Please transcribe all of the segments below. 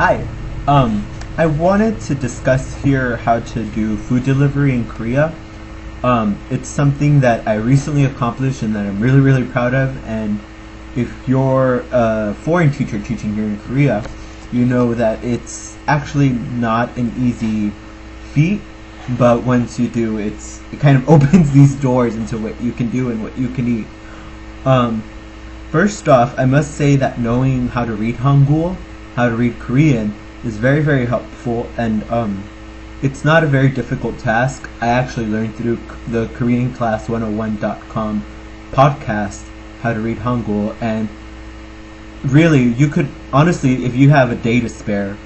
Hi. I wanted to discuss here how to do food delivery in Korea. It's something that I recently accomplished and that I'm really, really proud of. And if you're a foreign teacher teaching here in Korea, you know that it's actually not an easy feat. But once you do, it kind of opens these doors into what you can do and what you can eat. First off, I must say that knowing how to read Hangul, how to read Korean, is very, very helpful, and it's not a very difficult task. I actually learned through the KoreanClass101.com podcast how to read Hangul, and really, you could, honestly, if you have a day to spare,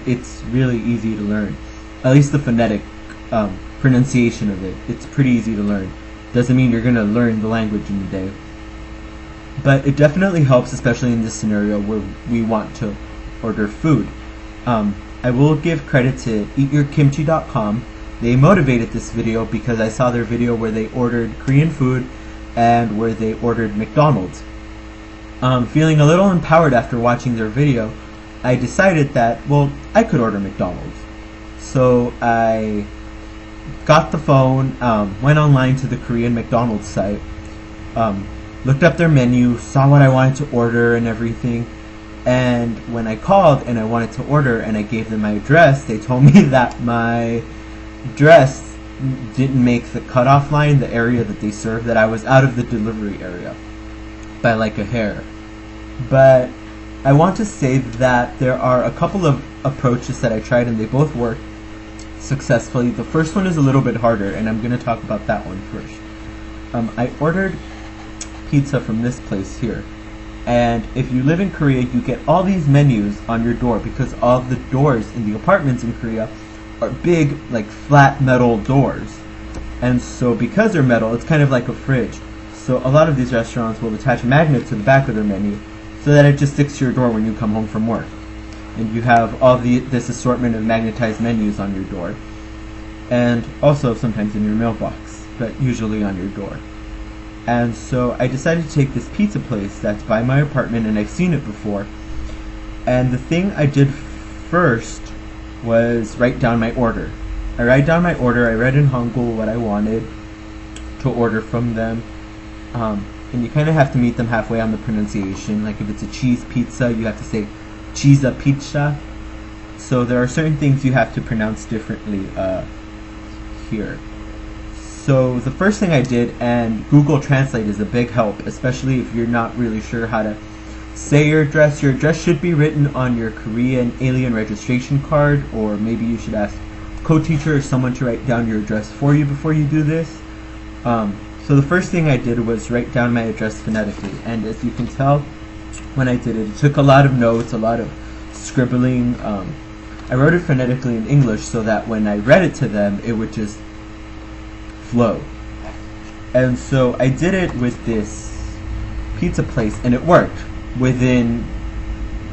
it's really easy to learn. At least the phonetic pronunciation of it, it's pretty easy to learn. Doesn't mean you're going to learn the language in a day. But it definitely helps, especially in this scenario where we want to order food. I will give credit to eatyourkimchi.com. They motivated this video because I saw their video where they ordered Korean food and where they ordered McDonald's. Feeling a little empowered after watching their video, I decided that, well, I could order McDonald's. So I got the phone, went online to the Korean McDonald's site, looked up their menu, saw what I wanted to order and everything, and when I called and I wanted to order and I gave them my address, they told me that my address didn't make the cutoff line, the area that they serve, that I was out of the delivery area by like a hair. But I want to say that there are a couple of approaches that I tried and they both worked successfully. The first one is a little bit harder, and I'm going to talk about that one first. I ordered pizza from this place here, and if you live in Korea, you get all these menus on your door because all the doors in the apartments in Korea are big, like flat metal doors, and so because they're metal, it's kind of like a fridge. So a lot of these restaurants will attach a magnet to the back of their menu so that it just sticks to your door when you come home from work, and you have all this assortment of magnetized menus on your door, and also sometimes in your mailbox, but usually on your door. And so I decided to take this pizza place that's by my apartment, and I've seen it before. And the thing I did first was write down my order. I write down my order, I read in Hangul what I wanted to order from them. And you kind of have to meet them halfway on the pronunciation. Like if it's a cheese pizza, you have to say cheese pizza. So there are certain things you have to pronounce differently here. So the first thing I did, and Google Translate is a big help, especially if you're not really sure how to say your address. Your address should be written on your Korean alien registration card, or maybe you should ask a co-teacher or someone to write down your address for you before you do this. So the first thing I did was write down my address phonetically, and as you can tell, when I did it, it took a lot of notes, a lot of scribbling. I wrote it phonetically in English so that when I read it to them, it would just flow. And so I did it with this pizza place, and it worked. Within,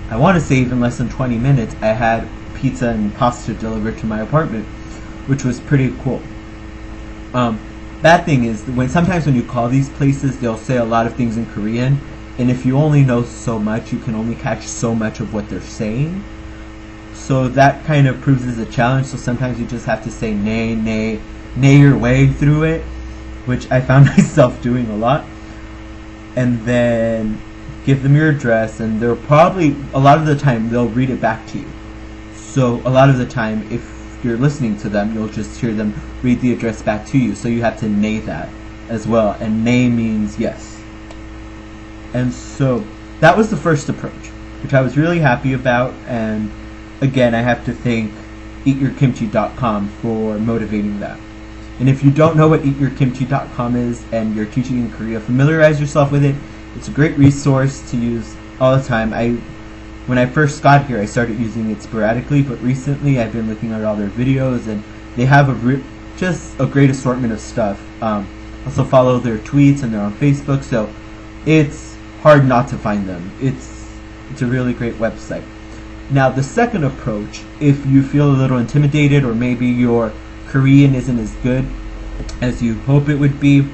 I want to say even less than 20 minutes, I had pizza and pasta delivered to my apartment, which was pretty cool. Bad thing is, sometimes when you call these places, they'll say a lot of things in Korean, and if you only know so much, you can only catch so much of what they're saying. So that kind of proves as a challenge, so sometimes you just have to say nay your way through it, which I found myself doing a lot, and then give them your address, and they'll probably, a lot of the time, they'll read it back to you. So a lot of the time, if you're listening to them, you'll just hear them read the address back to you, so you have to nay that as well, and nay means yes. And so that was the first approach, which I was really happy about, and again, I have to thank eatyourkimchi.com for motivating that. And if you don't know what eatyourkimchi.com is and you're teaching in Korea, familiarize yourself with it. It's a great resource to use all the time. When I first got here, I started using it sporadically, but recently I've been looking at all their videos, and they have just a great assortment of stuff. Also follow their tweets, and they're on Facebook, so it's hard not to find them. It's a really great website. Now, the second approach, if you feel a little intimidated, or maybe your Korean isn't as good as you hope it would be,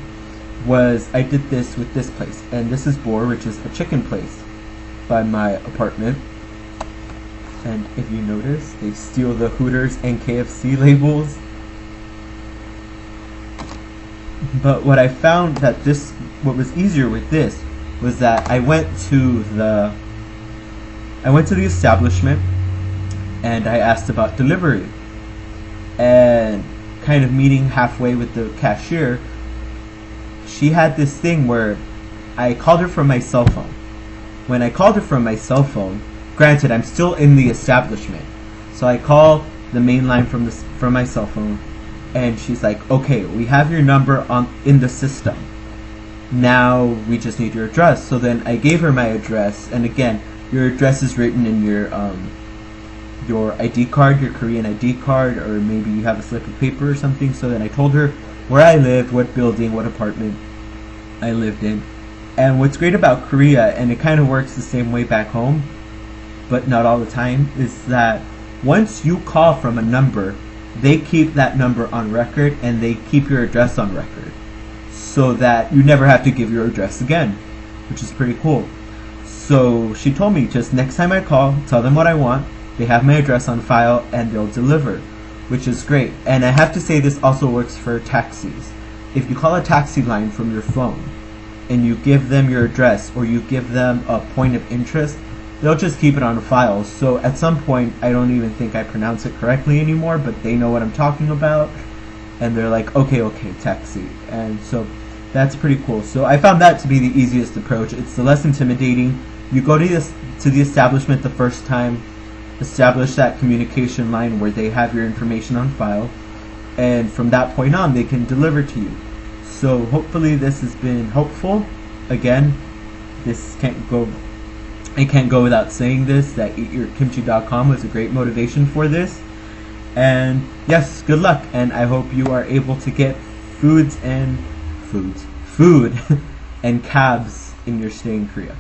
was I did this with this place, and this is Boar, which is a chicken place by my apartment. And if you notice, they steal the Hooters and KFC labels. But what I found that what was easier with this was that I went to the establishment and I asked about delivery, and kind of meeting halfway with the cashier, she had this thing where I called her from my cell phone. When I called her from my cell phone, granted I'm still in the establishment, so I call the main line from my cell phone, and she's like, okay, we have your number in the system. Now we just need your address. So then I gave her my address, and again, your address is written in your ID card, your Korean ID card, or maybe you have a slip of paper or something. So then I told her where I lived, what building, what apartment I lived in. And what's great about Korea, and it kind of works the same way back home, but not all the time, is that once you call from a number, they keep that number on record and they keep your address on record, so that you never have to give your address again, which is pretty cool. So she told me, just next time I call, tell them what I want, they have my address on file and they'll deliver, which is great. And I have to say, this also works for taxis. If you call a taxi line from your phone and you give them your address, or you give them a point of interest, they'll just keep it on file. So at some point, I don't even think I pronounce it correctly anymore, but they know what I'm talking about, and they're like, okay, taxi. And so that's pretty cool. So I found that to be the easiest approach. It's the less intimidating. You go to the establishment the first time, establish that communication line where they have your information on file, and from that point on, they can deliver to you. So hopefully this has been helpful. Again, I can't go without saying this, that eatyourkimchi.com was a great motivation for this. And yes, good luck, and I hope you are able to get food and cabs in your stay in Korea.